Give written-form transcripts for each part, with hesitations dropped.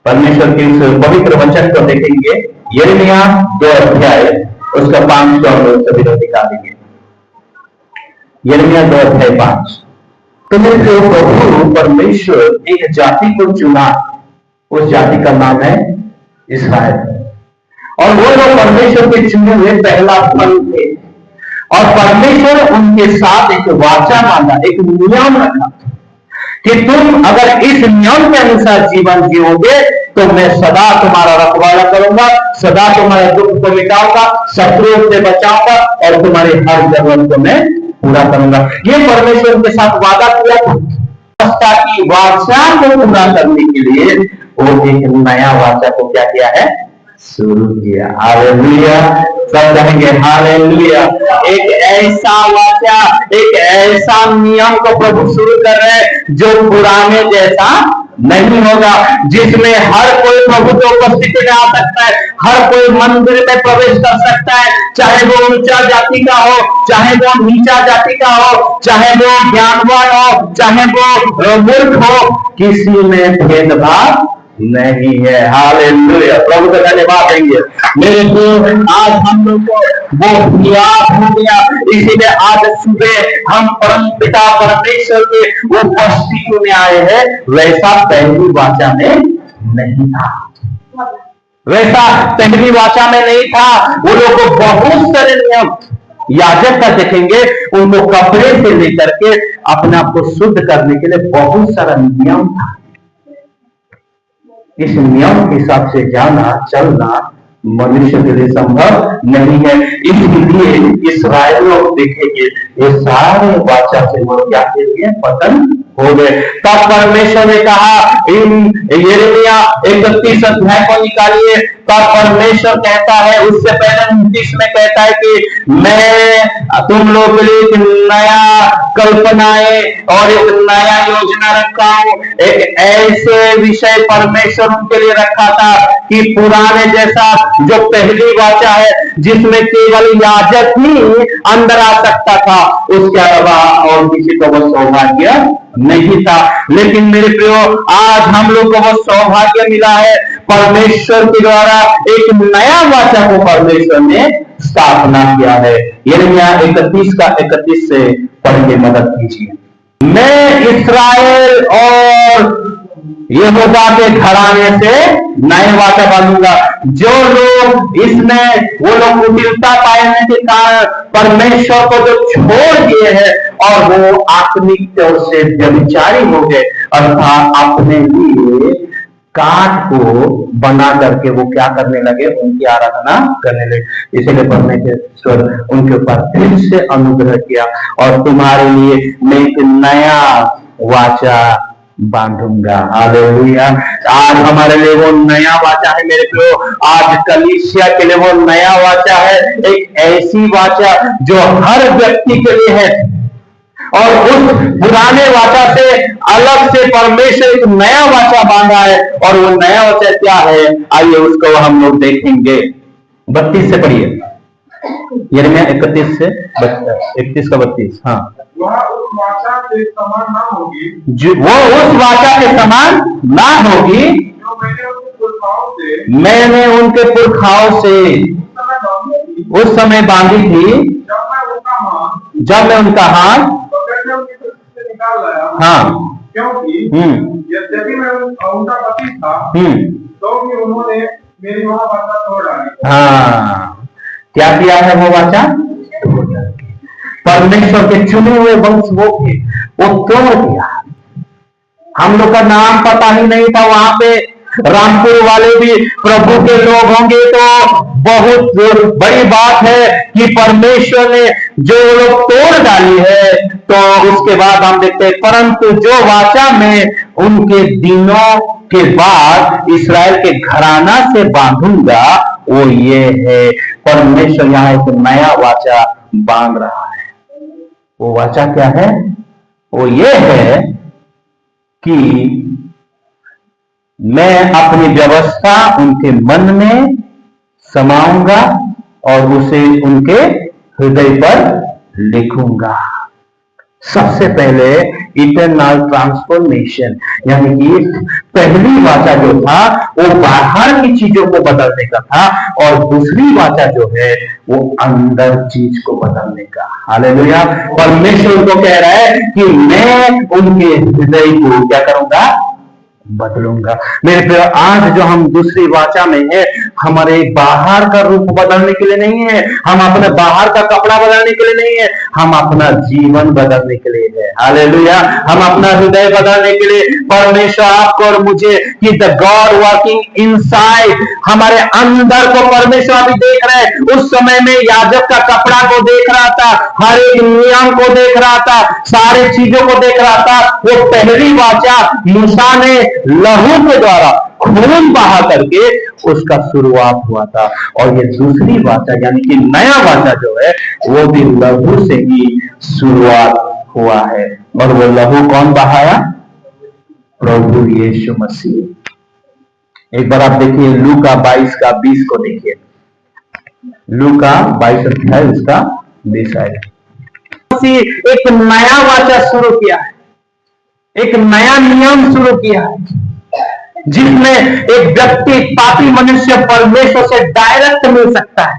परमेश्वर के इस पवित्र वचन को देखेंगे, यिर्मयाह 2 अध्याय उसका 5 और सभी लोग निकालेंगे। यिर्मयाह 2 अध्याय 5। तो मेरे प्रभु परमेश्वर एक जाति को चुना, उस जाति का नाम है इस्राएल, और वो लोग परमेश्वर के चुने हुए पहला फल थे। और परमेश्वर उनके साथ एक वाचा बांधा, एक नियम रखा कि तुम अगर इस नियम के अनुसार जीवन जियोगे तो मैं सदा तुम्हारा रखवाला करूंगा, सदा तुम्हारे दुख को मिटाऊंगा, शत्रुओं से बचाऊंगा और तुम्हारी हर जरूरत को मैं पूरा करूंगा। ये परमेश्वर के साथ वादा किया था की वाचा को पूरा करने के लिए वो एक नया वाचा को क्या किया है, शुरू किया। हालेलुया, सब कहेंगे हालेलुया। एक ऐसा वाचा, एक ऐसा नियम को प्रभु शुरू कर रहे हैं जो पुराने जैसा नहीं होगा, जिसमें हर कोई प्रभु के उपस्थिति में आ सकता है, हर कोई मंदिर में प्रवेश कर सकता है, चाहे वो ऊंचा जाति का हो, चाहे वो नीचा जाति का हो, चाहे वो ज्ञानवान हो, चाहे वो मूर्ख हो, किसी में भेदभाव नहीं है। हालेलुया, प्रभु का धन्यवाद देंगे। मेरे दोस्त, आज हम लोग को वो याद हो गया, इसीलिए आज सुबह हम परम पिता परमेश्वर के उपस्थिति में आए हैं। वैसा पहली वाचा में नहीं था, वैसा पहली वाचा में नहीं था। वो लोग को बहुत सारे नियम, याजक का देखेंगे, उनको कपड़े से लेकर के अपने आप को शुद्ध करने के लिए बहुत सारा नियम था। इस नियम के हिसाब से जाना चलना मनुष्य के लिए संभव नहीं है। इसलिए इस्राएल लोग देखेंगे ये सारे वाचा से वो क्या के लिए पतन हो गए। तब परमेश्वर ने कहा, इन यिर्मयाह 31 अध्याय को निकालिए। तब परमेश्वर कहता है, उससे पहले 29 में कहता है कि मैं तुम लोग के लिए एक नया कल्पनाएं और एक नया योजना रखा हूं। एक ऐसे विषय परमेश्वर उनके लिए रखा था कि पुराने जैसा जो पहली वाचा है जिसमें केवल याजक ही अंदर आ सकता था, उसके अलावा और किसी को वो सौभाग्य नहीं था। लेकिन मेरे प्रियो, आज हम लोग को वो सौभाग्य मिला है, परमेश्वर के द्वारा एक नया वाचा को परमेश्वर ने स्थापना किया है। यिर्मयाह 31 का 31 से पढ़ के मदद कीजिए। मैं इस्राएल और यहोवा के घराने से नए वाचा बांधूंगा। जो लोग इसमें वो लोग कुटिलता पाने के कारण परमेश्वर को जो छोड़ दिए हैं और वो आत्मिक तौर से व्यभिचारी हो गए, अर्थात अपने लिए काठ को बना करके वो क्या करने लगे, उनकी आराधना करने लगे। इसलिए परमेश्वर उनके ऊपर फिर से अनुग्रह किया और तुम्हारे लिए मैं एक नया वाचा बांधूंगा। हालेलुया, आज हमारे लिए वो नया वाचा है मेरे प्रियो। आज कलीसिया के लिए वो नया वाचा है, एक ऐसी वाचा जो हर व्यक्ति के लिए है। और उस पुराने वाचा से अलग से परमेश्वर एक नया वाचा बांधा है, और वो नया वाचा क्या है, आइए उसको हम लोग देखेंगे। 32 से पढ़िए, यिर्मयाह 31 से 31 का 32। हाँ, वह उस वाचा के समान ना होगी, वो उस वाचा के समान ना होगी जो मैंने उनके पुरखाओं से उस समय बांधी थी, जब मैं उनका हाथ निकाल लाया। हाँ, क्योंकि यद्यपि मैं उनका पति था, तो भी उन्होंने मेरी वह वाचा तोड़ डाली। हाँ, क्या किया है वो वाचा? परमेश्वर के चुने हुए वंश वो थे, वो तोड़ दिया। हम लोग का नाम पता ही नहीं था वहां पे। रामपुर वाले भी प्रभु के लोग होंगे तो बहुत बड़ी बात है कि परमेश्वर ने जो लोग तोड़ डाली है। तो उसके बाद हम देखते हैं, परंतु जो वाचा में उनके दिनों के बाद इसराइल के घराना से बांधूंगा वो ये है। परमेश्वर यहाँ एक नया वाचा बांध रहा है। वो वाचा क्या है? वो ये है कि मैं अपनी व्यवस्था उनके मन में समाऊंगा और उसे उनके हृदय पर लिखूंगा। सबसे पहले इटरनल ट्रांसफॉर्मेशन, यानी कि पहली वाचा जो था वो बाहर की चीजों को बदलने का था, और दूसरी वाचा जो है वो अंदर चीज को बदलने का। हालेलुया। परमेश्वर को कह रहा है कि मैं उनके हृदय को क्या करूंगा, बदलूंगा। मेरे प्रिय, आज जो हम दूसरी वाचा में है, हमारे बाहर का रूप बदलने के लिए नहीं है, हम अपने बाहर का कपड़ा बदलने के लिए नहीं है, हम अपना जीवन बदलने के लिए है। हालेलुया। हम अपना हृदय बदलने के लिए, परमेश्वर आपको और मुझे कि द गॉड वर्किंग इनसाइड, हमारे अंदर को परमेश्वर अभी देख रहे हैं। उस समय में याजक का कपड़ा को देख रहा था, हर एक नियम को देख रहा था, सारी चीजों को देख रहा था। वो पहली वाचा मूसा ने लहू के द्वारा खून बहा करके उसका शुरुआत हुआ था, और ये दूसरी वाचा यानी कि नया वाचा जो है वो भी लहू से ही शुरुआत हुआ है। और वो लहू कौन बहाया, प्रभु यीशु मसीह। एक बार आप देखिए लूका 22 का 20 को देखिए, लूका 22 अध्याय उसका 20 है। एक नया वाचा शुरू किया है, एक नया नियम शुरू किया है, जिसमें एक व्यक्ति पापी मनुष्य परमेश्वर से डायरेक्ट मिल सकता है,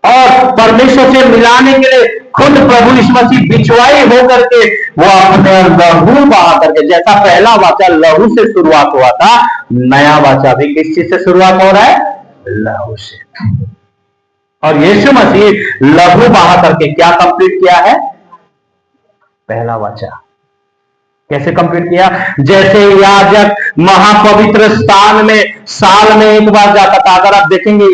और परमेश्वर से मिलाने के लिए खुद प्रभु यीशु मसीह बिचवाई होकर के वो अपने लहू बहा करके, जैसा पहला वाचा लहू से शुरुआत हुआ था, नया वाचा भी किस चीज से शुरुआत हो रहा है, लहू से। और यीशु मसीह लहू बहा करके क्या कंप्लीट किया है, पहला वाचा। कैसे कंप्लीट किया, जैसे याजक महापवित्र स्थान में साल में एक बार जाता था। अगर आप देखेंगे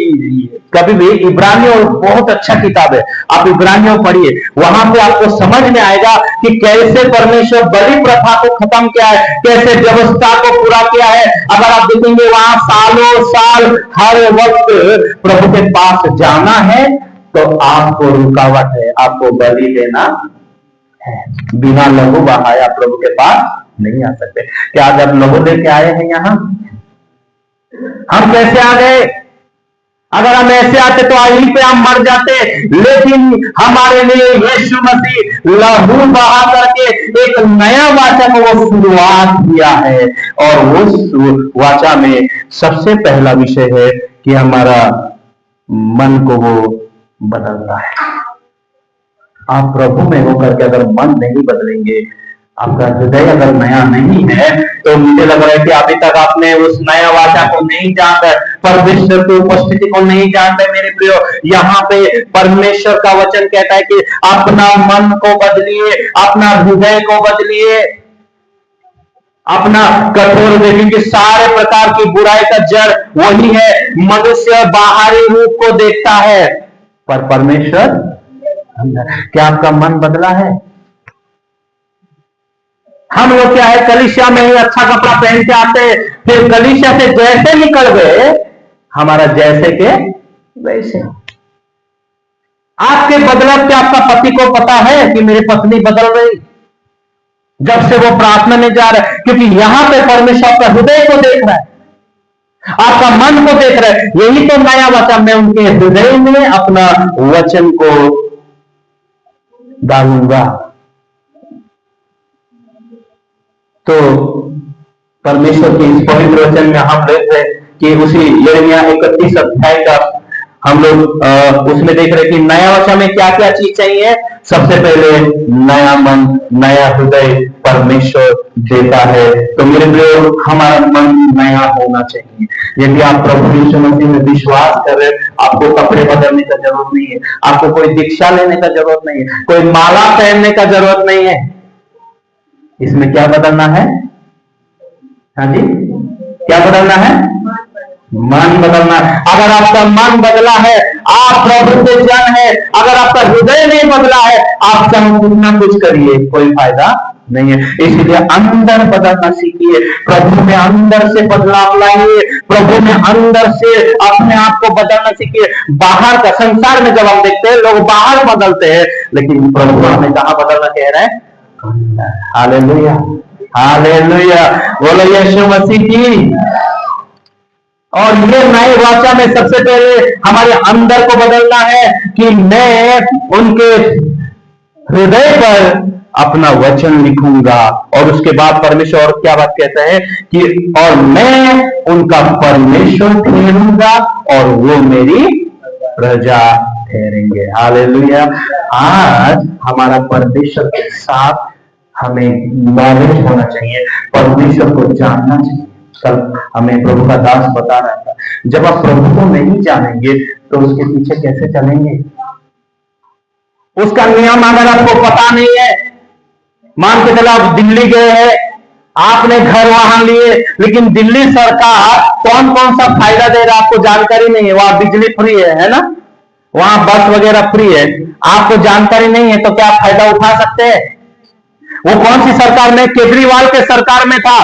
कभी भी, इब्रानियों बहुत अच्छा किताब है, आप इब्रानियों पढ़िए, वहां पे आपको समझ में आएगा कि कैसे परमेश्वर बलि प्रथा को खत्म किया है, कैसे व्यवस्था को पूरा किया है। अगर आप देखेंगे वहां सालों साल हर वक्त प्रभु के पास जाना है तो आपको रुकावट है, आपको बलि देना है। बिना लहू बहाया प्रभु के पास नहीं आ सकते। क्या आज आप लहू लेके आए हैं यहां, हम कैसे आ गए? अगर हम ऐसे आते तो यहीं पे हम मर जाते, लेकिन हमारे लिए यीशु मसीह लहू बहा करके एक नया वाचा को वो शुरुआत किया है। और उस वाचा में सबसे पहला विषय है कि हमारा मन को वो बदलना है। आप प्रभु में होकर के अगर मन नहीं बदलेंगे, आपका हृदय अगर नया नहीं है, तो मुझे लग रहा है कि अभी तक आपने उस नया वाचा को नहीं जानते, परमेश्वर की उपस्थिति को नहीं जानते। मेरे प्रियो, यहाँ पे परमेश्वर का वचन कहता है कि अपना मन को बदलिए, अपना हृदय को बदलिए, अपना कठोर, देखिए सारे प्रकार की बुराई का जड़ वही है। मनुष्य बाहरी रूप को देखता है, पर परमेश्वर, क्या आपका मन बदला है? हम लोग क्या है, कलीसिया में ही अच्छा कपड़ा पहन के आते, फिर कलीसिया से जैसे निकल गए हमारा जैसे के वैसे। आपके बदलाव के आपका पति को पता है कि मेरी पत्नी बदल रही, जब से वो प्रार्थना में जा रहा है, क्योंकि यहां पे परमेश्वर आपका हृदय को देख रहा है, आपका मन को देख रहा है। यही तो नया वचन, मैं उनके हृदय में अपना वचन को डालूंगा। तो परमेश्वर के इस पवित्र वचन में हम देख रहे कि उसी यिर्मयाह 31 अध्याय का हम लोग उसमें देख रहे कि नया वचन में क्या क्या चीज चाहिए। सबसे पहले नया मन, नया हृदय परमेश्वर देता है। तो मेरे प्रिय, हमारा मन नया होना चाहिए। यदि आप प्रभु यीशु मसीह में विश्वास कर रहे, आपको कपड़े बदलने का जरूरत नहीं है, आपको कोई दीक्षा लेने का जरूरत नहीं है, कोई माला पहनने का जरूरत नहीं है। इसमें क्या बदलना है? हाँ जी, क्या बदलना है? मन बदलना है। अगर आपका मन बदला है, आप प्रभु के जन है। अगर आपका हृदय नहीं बदला है, आप चाहे कितना कुछ करिए, कोई फायदा नहीं है। इसलिए अंदर बदलना सीखिए, प्रभु में अंदर से बदलाव लाइए, प्रभु में अंदर से अपने आप को बदलना सीखिए। बाहर का, संसार में जब हम देखते हैं लोग बाहर बदलते हैं, लेकिन प्रभु हमें कहां बदलना कह रहा है? हालेलुया, हालेलुया, बोलो यीशु मसीह की। और ये नए वाचा में सबसे पहले हमारे अंदर को बदलना है कि मैं उनके हृदय पर अपना वचन लिखूंगा। और उसके बाद परमेश्वर और क्या बात कहता है कि और मैं उनका परमेश्वर ठहरूंगा और वो मेरी प्रजा ठहरेंगे। हालेलुया। आज हमारा परमेश्वर के साथ हमें नॉलेज होना चाहिए, परमेश्वर को जानना चाहिए। कल हमें प्रभु का दास बता रहा था, जब आप प्रभु को नहीं जानेंगे तो उसके पीछे कैसे चलेंगे? उसका नियम अगर आपको पता नहीं है, मान के चलो आप दिल्ली गए हैं, आपने घर वहां लिए, लेकिन दिल्ली सरकार कौन कौन सा फायदा दे रहा है आपको जानकारी नहीं है। वहां बिजली फ्री है ना, वहां बस वगैरह फ्री है, आपको जानकारी नहीं है तो क्या आप फायदा उठा सकते हैं? वो कौन सी सरकार में? केजरीवाल के सरकार में था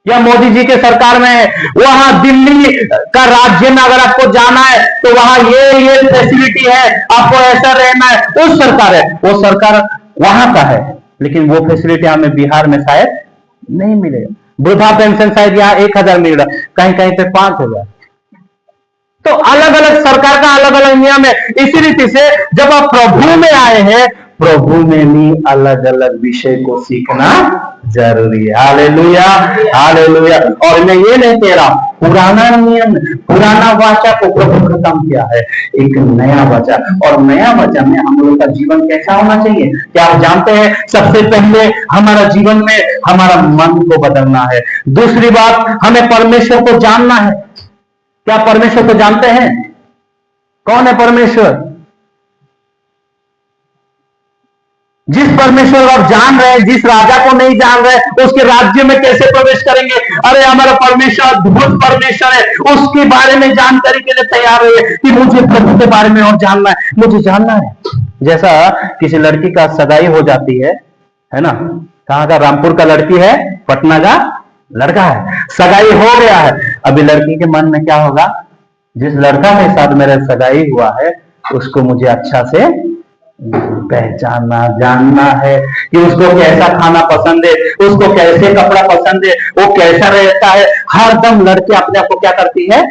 या मोदी जी के सरकार में है? वहां दिल्ली का राज्य में अगर आपको जाना है तो वहां ये फैसिलिटी है, आपको ऐसा रहना है, उस सरकार है, वो सरकार वहां का है, लेकिन वो फैसिलिटी हमें बिहार में शायद नहीं मिलेगा। वृद्धा पेंशन शायद यहाँ 1000 मिल रहा, कहीं कहीं पे 5000। तो अलग अलग सरकार का अलग अलग नियम है। इसी रीति से जब आप प्रभु में आए हैं, प्रभु में भी अलग अलग विषय को सीखना जरूरी है। Hallelujah, hallelujah. और मैं ये नहीं कह रहा पुराना नियम, पुराना वाचा को प्रभु खत्म किया है, एक नया वाचा, और नया वाचा में हम लोग का जीवन कैसा होना चाहिए? क्या आप जानते हैं? सबसे पहले हमारा जीवन में हमारा मन को बदलना है। दूसरी बात, हमें परमेश्वर को जानना है। क्या परमेश्वर को जानते हैं? कौन है परमेश्वर? जिस परमेश्वर को आप जान रहे हैं, जिस राजा को नहीं जान रहे, उसके राज्य में कैसे प्रवेश करेंगे? अरे हमारा परमेश्वर अद्भुत परमेश्वर है, उसके बारे में जानकारी के लिए तैयार रहिए कि मुझे प्रभु के बारे में और जानना है, मुझे जानना है। जैसा किसी लड़की का सगाई हो जाती है ना? कहाँ का? रामपुर का लड़की है, पटना का लड़का है, सगाई हो गया है। अभी लड़की के मन में क्या होगा? जिस लड़का के साथ मेरा सगाई हुआ है उसको मुझे अच्छा से पहचानना, जानना है कि उसको कैसा खाना पसंद है, उसको कैसे कपड़ा पसंद है, वो कैसा रहता है। हरदम लड़की अपने आप को क्या करती है?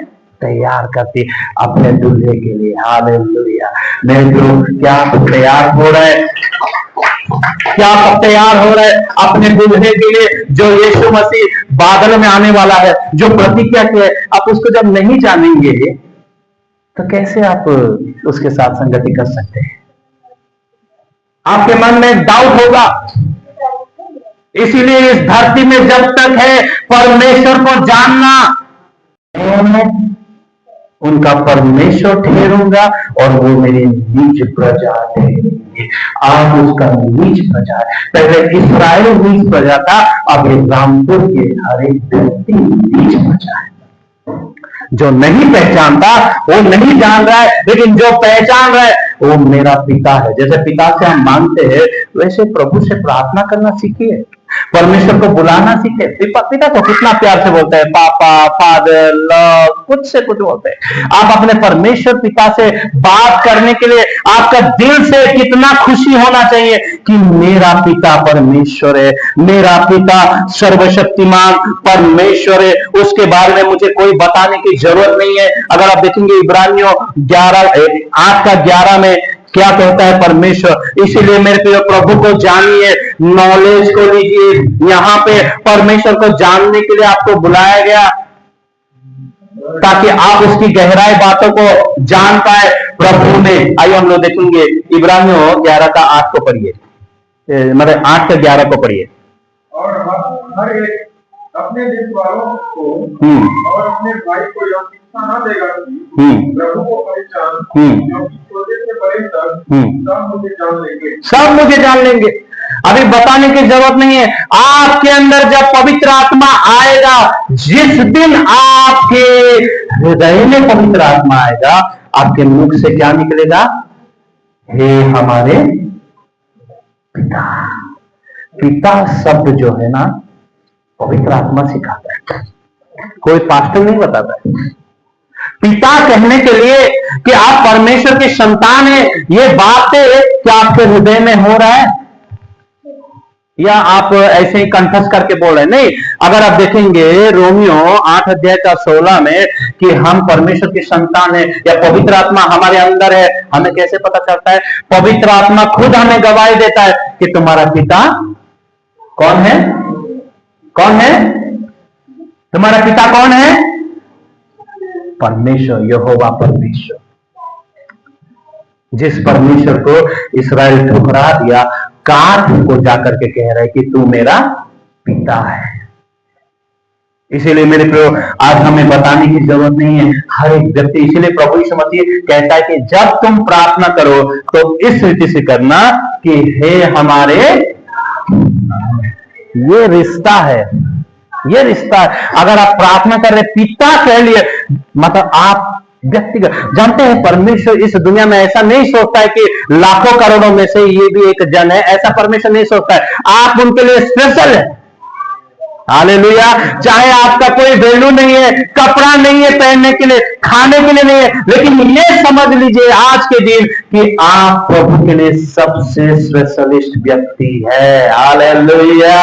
तैयार करती है अपने दूल्हे के लिए। हालेलुया। नहीं तो क्या तैयार हो रहे हैं? क्या आप तैयार हो रहे हैं अपने दूल्हे के लिए जो यीशु मसीह बादल में आने वाला है, जो प्रतिज्ञा की है? आप उसको जब नहीं जानेंगे तो कैसे आप उसके साथ संगति कर सकते हैं? आपके मन में डाउट होगा। इसीलिए इस धरती में जब तक है परमेश्वर को जानना, उनका परमेश्वर ठहरूंगा और वो मेरी निज प्रजा ठहरेंगे। आज उसका निज प्रजा है। पहले इस्राएल निज प्रजा था, अब ये रामपुर के हर एक व्यक्ति निज प्रजा है। जो नहीं पहचानता वो नहीं जान रहा है, लेकिन जो पहचान रहा है वो मेरा पिता है। जैसे पिता से हम मांगते हैं, वैसे प्रभु से प्रार्थना करना सीखिए, परमेश्वर को बुलाना सीखे। पिता को कितना प्यार से बोलते हैं, पापा, फादर, लव, कुछ से कुछ बोलते हैं। आप अपने परमेश्वर पिता से बात करने के लिए आपका दिल से कितना खुशी होना चाहिए कि मेरा पिता परमेश्वर है, मेरा पिता सर्वशक्तिमान परमेश्वर है, उसके बारे में मुझे कोई बताने की जरूरत नहीं है। अगर आप देखेंगे इब्रानियों 8:11 में क्या कहता है परमेश्वर? इसीलिए मेरे प्रिय प्रभु को जानिए, नॉलेज को लीजिए। यहाँ पे परमेश्वर को जानने के लिए आपको बुलाया गया ताकि आप उसकी गहराई बातों को जान पाए प्रभु में। आइए हम लोग देखेंगे इब्रानियों 11:8 को पढ़िए, मतलब 8:11 को पढ़िए। और हर एक अपने देश वालों को और अपने भाई को यह शिक्षा न देगा कि प्रभु को पहचान, क्योंकि छोटे से बड़े तक सब मुझे जान लेंगे। सब मुझे जान लेंगे। अभी बताने की जरूरत नहीं है। आपके अंदर जब पवित्र आत्मा आएगा, जिस दिन आपके हृदय में पवित्र आत्मा आएगा, आपके मुख से क्या निकलेगा? हे हमारे पिता। पिता शब्द जो है ना, पवित्र आत्मा सिखाता है, कोई पास्टर नहीं बताता है। पिता कहने के लिए कि आप परमेश्वर के संतान हैं, ये बातें क्या आपके हृदय में हो रहा है? या आप ऐसे ही कंठस्थ करके बोल रहे हैं? नहीं, अगर आप देखेंगे रोमियो 8 अध्याय का 16 में कि हम परमेश्वर की संतान है या पवित्र आत्मा हमारे अंदर है, हमें कैसे पता चलता है? पवित्र आत्मा खुद हमें गवाही देता है कि तुम्हारा पिता कौन है? कौन है तुम्हारा पिता? कौन है? परमेश्वर, यहोवा परमेश्वर। जिस परमेश्वर को इस्राएल ठुकरा दिया, काट को जाकर के कह रहा है कि तू मेरा पिता है। इसीलिए मेरे प्रियो, आज हमें बताने की जरूरत नहीं है, हर एक व्यक्ति, इसीलिए प्रभु यीशु मसीह कहता है कि जब तुम प्रार्थना करो तो इस रीति से करना कि हे हमारे, ये रिश्ता है, ये रिश्ता है। अगर आप प्रार्थना कर रहे पिता कह लिए, मतलब आप व्यक्तिगत जानते हैं परमेश्वर इस दुनिया में ऐसा नहीं सोचता है कि लाखों करोड़ों में से ये भी एक जन है, ऐसा परमेश्वर नहीं सोचता है। आप उनके लिए स्पेशल है। हालेलुया। चाहे आपका कोई वैल्यू नहीं है, कपड़ा नहीं है पहनने के लिए, खाने के लिए नहीं है, लेकिन ये समझ लीजिए आज के दिन कि आप प्रभु के लिए सबसे स्पेशलिस्ट व्यक्ति है। हालेलुया।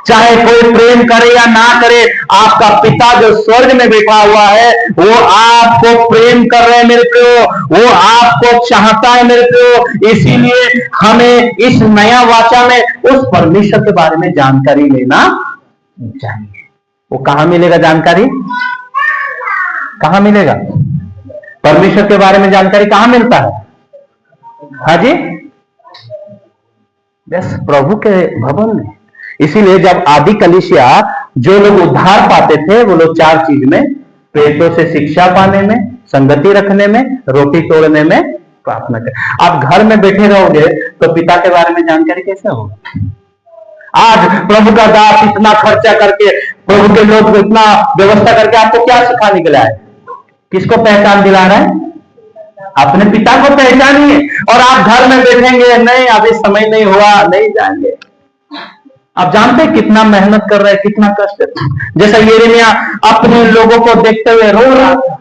चाहे कोई प्रेम करे या ना करे, आपका पिता जो स्वर्ग में बैठा हुआ है वो आपको प्रेम कर रहे हैं मेरे प्रियो, वो आपको चाहता है मेरे प्रियो। इसीलिए हमें इस नया वाचा में उस परमेश्वर के बारे में जानकारी लेना चाहिए। वो कहां मिलेगा जानकारी? कहां मिलेगा परमेश्वर के बारे में जानकारी? कहां मिलता है? हाँ जी, बस प्रभु के भवन में। इसीलिए जब आदि कलीसिया जो लोग उद्धार पाते थे वो लोग 4 चीज में, प्रेरितों से शिक्षा पाने में, संगति रखने में, रोटी तोड़ने में, प्रार्थना कर। आप घर में बैठे रहोगे तो पिता के बारे में जानकारी कैसे होगी? आज प्रभु का दास इतना खर्चा करके, प्रभु के लोग इतना व्यवस्था करके आपको क्या सिखा निकला है? किसको पहचान दिला रहा है? अपने पिता को पहचानिए। और आप घर में बैठेंगे, नहीं अभी समय नहीं हुआ, नहीं जाएंगे। आप जानते हैं कितना मेहनत कर रहे हैं, कितना कष्ट है। जैसा यिर्मयाह अपने लोगों को देखते हुए रो रहा था।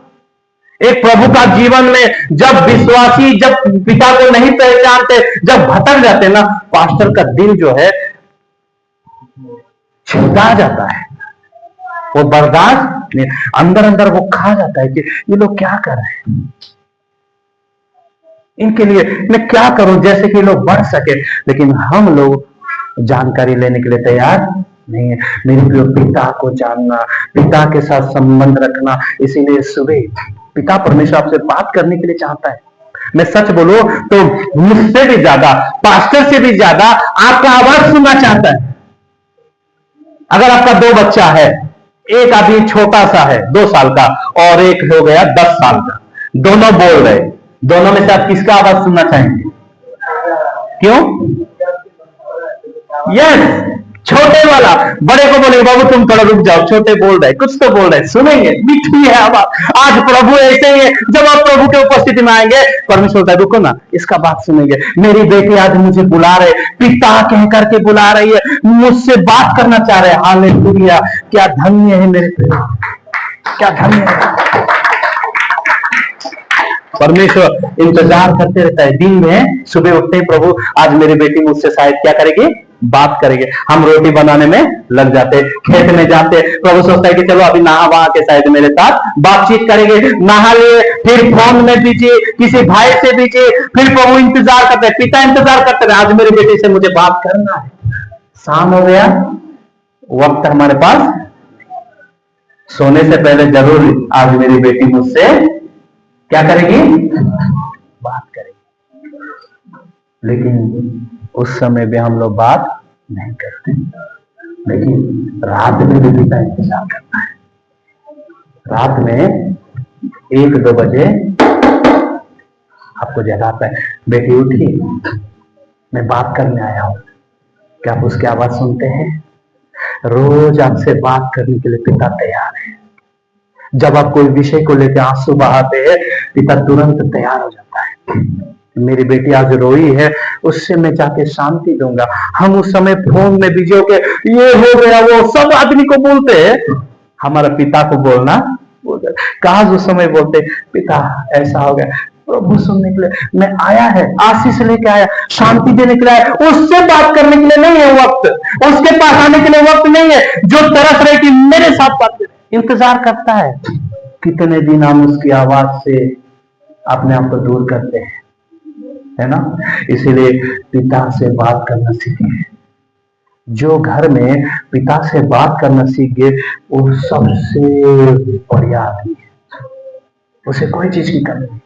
एक प्रभु का जीवन में जब विश्वासी जब पिता को नहीं पहचानते, जब भटक जाते ना, पास्टर का दिल जो है छिड़ा जाता है। वो बर्दाश्त नहीं, अंदर अंदर वो खा जाता है कि ये लोग क्या कर रहे हैं, इनके लिए मैं क्या करूं जैसे कि लोग बढ़ सके। लेकिन हम लोग जानकारी लेने के लिए तैयार नहीं है। मेरे प्रिय, पिता को जानना, पिता के साथ संबंध रखना। इसीलिए सुबह पिता परमेश्वर आपसे बात करने के लिए चाहता है। मैं सच बोलूं तो मुझसे भी ज्यादा, पास्टर से भी ज्यादा आपका आवाज सुनना चाहता है। अगर आपका 2 बच्चा है, एक अभी छोटा सा है 2 साल का और एक हो गया 10 साल का, दोनों बोल रहे, दोनों में से आप किसका आवाज सुनना चाहेंगे? क्यों? यस, छोटे वाला। बड़े को बोलेंगे बाबू तुम थोड़ा रुक जाओ, छोटे बोल रहे, कुछ तो बोल रहे, सुनेंगे, मीठी है आवाज। आज प्रभु ऐसे ही है, जब आप प्रभु के उपस्थिति में आएंगे, परमेश्वर होता है रुको ना, इसका बात सुनेंगे। मेरी बेटी आज मुझे बुला रहे, पिता कह करके बुला रही है, मुझसे बात करना चाह रहे। हालेलुया, क्या धन्य है मेरे प्रिय, क्या धन्य है। परमेश्वर इंतजार करते रहता है। दिन में सुबह उठते ही प्रभु आज मेरी बेटी मुझसे शायद क्या करेगी, बात करेंगे। हम रोटी बनाने में लग जाते, खेत में जाते, प्रभु सोचता है कि चलो अभी नहा वहा के शायद मेरे साथ बातचीत करेंगे। नहा लिए, फिर फोन में बिजी, किसी भाई से बिजी, फिर प्रभु इंतजार करते, पिता इंतजार करते रहे, आज मेरी बेटी से मुझे बात करना है। शाम हो गया, वक्त हमारे पास, सोने से पहले जरूर आज मेरी बेटी मुझसे क्या करेगी, बात करेगी। लेकिन उस समय भी हम लोग बात नहीं करते। लेकिन रात में भी पिता इंतजार करता है। रात में 1-2 बजे आपको जगाता है, बेटी उठी, मैं बात करने आया हूं। क्या आप उसकी आवाज सुनते हैं? रोज आपसे बात करने के लिए पिता तैयार है। जब आप कोई विषय को लेकर आंसू बहाते हैं, पिता तुरंत तैयार हो जाता है। मेरी बेटी आज रोई है, उससे मैं जाके शांति दूंगा। हम उस समय फोन में बिजी होके ये हो गया वो सब आदमी को बोलते हैं, हमारा पिता को बोलना काश उस समय बोलते पिता ऐसा हो गया, प्रभु सुनने के लिए मैं आया है, आशीष लेके आया, शांति देने के लिए आया, उससे बात करने के लिए नहीं है वक्त, उसके पास आने के लिए वक्त नहीं है। जो तरस रहे कि मेरे साथ बात करे, इंतजार करता है। कितने दिन हम उसकी आवाज से अपने आप को दूर करते हैं, है ना। इसीलिए पिता से बात करना सीखिए। जो घर में पिता से बात करना सीख गए वो सबसे बढ़िया आदमी है, उसे कोई चीज की कमी नहीं।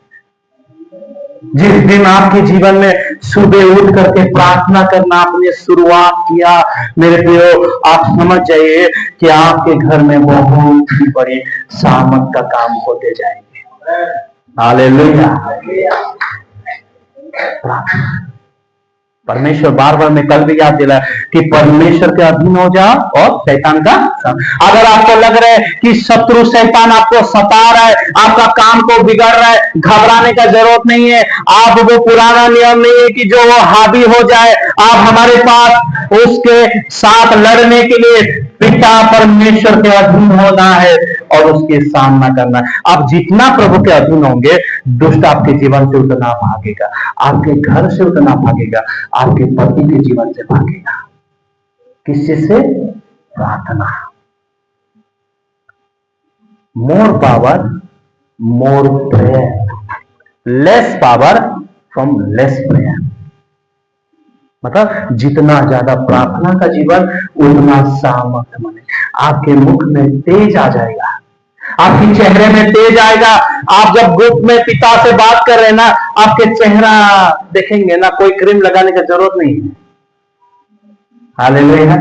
जिस दिन आपके जीवन में सुबह उठ करके प्रार्थना करना आपने शुरुआत किया, मेरे प्रियो, आप समझ जाइए कि आपके घर में बहुत ही बड़ी सामर्थ का काम होते जाएंगे। हालेलुया। परमेश्वर बार बार मैं कल भी याद दिलाया कि परमेश्वर के अधीन हो जाओ और शैतान का। अगर आपको लग रहा है कि शत्रु शैतान आपको सता रहा है, आपका काम को बिगाड़ रहा है, घबराने का जरूरत नहीं है। आप वो पुराना नियम नहीं है कि जो वो हावी हो जाए। आप हमारे पास उसके साथ लड़ने के लिए पिता परमेश्वर के अधीन होना है और उसके सामना करना है। आप जितना प्रभु के अधीन होंगे, दुष्ट आपके जीवन से उतना भागेगा, आपके घर से उतना भागेगा, आपके पति के जीवन से भागेगा। किस चीज से? प्रार्थना। More power, more prayer, less power from less prayer. मतलब जितना ज्यादा प्रार्थना का जीवन उतना सामर्थ्य बने। आपके मुख में तेज आ जाएगा, आपके चेहरे में तेज आएगा। आप जब ग्रुप में पिता से बात कर रहे हैं ना, आपके चेहरा देखेंगे ना, कोई क्रीम लगाने की जरूरत नहीं है। हालेलुया।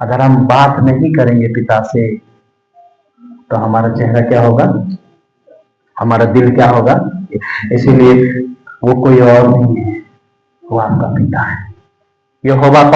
अगर हम बात नहीं करेंगे पिता से तो हमारा चेहरा क्या होगा, हमारा दिल क्या होगा। इसीलिए वो कोई और नहीं है, वो आपका पिता है। यहोवा कौन